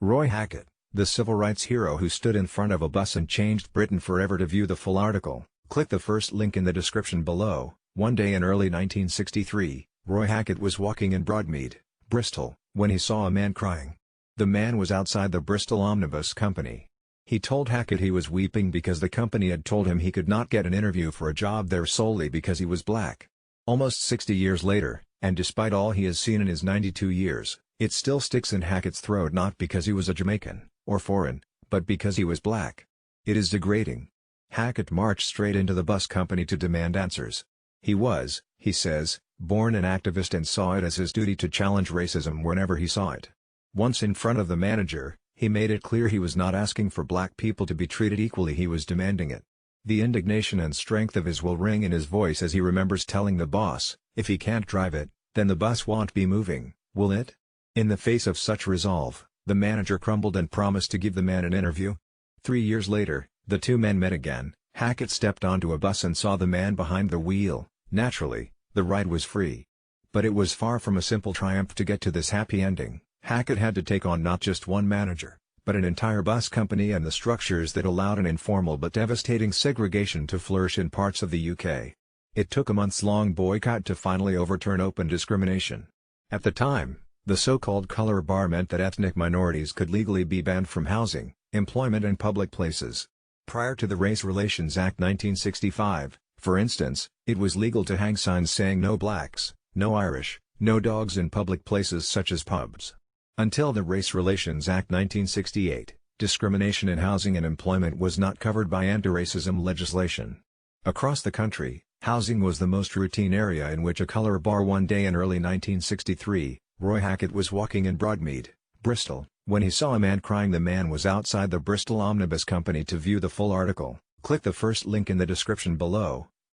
Roy Hackett, the civil rights hero who stood in front of a bus and changed Britain forever. To view the full article, click the first link in the description below. One day in early 1963, Roy Hackett was walking in Broadmead, Bristol, when he saw a man crying. The man was outside the Bristol Omnibus Company. He told Hackett he was weeping because the company had told him he could not get an interview for a job there solely because he was black. Almost 60 years later, and despite all he has seen in his 92 years, it still sticks in Hackett's throat, not because he was a Jamaican, or foreign, but because he was black. It is degrading. Hackett marched straight into the bus company to demand answers. He was, he says, born an activist and saw it as his duty to challenge racism whenever he saw it. Once in front of the manager, he made it clear he was not asking for black people to be treated equally, he was demanding it. The indignation and strength of his will ring in his voice as he remembers telling the boss, if he can't drive it, then the bus won't be moving, will it? In the face of such resolve, the manager crumbled and promised to give the man an interview. 3 years later, the two men met again. Hackett stepped onto a bus and saw the man behind the wheel. Naturally, the ride was free. But it was far from a simple triumph to get to this happy ending. Hackett had to take on not just one manager, but an entire bus company and the structures that allowed an informal but devastating segregation to flourish in parts of the UK. It took a months-long boycott to finally overturn open discrimination. At the time, the so-called colour bar meant that ethnic minorities could legally be banned from housing, employment and public places. Prior to the Race RelationsAct 1965, for instance, it was legal to hang signs saying "No blacks, no Irish, no dogs" in public places such as pubs. Until the Race RelationsAct 1968, discrimination in housing and employment was not covered by anti-racism legislation. Across the country, housing was the most routine area in which a colour bar. One day in early 1963, Roy Hackett was walking in Broadmead, Bristol, when he saw a man crying. The man was outside the Bristol Omnibus Company. To view the full article, click the first link in the description below.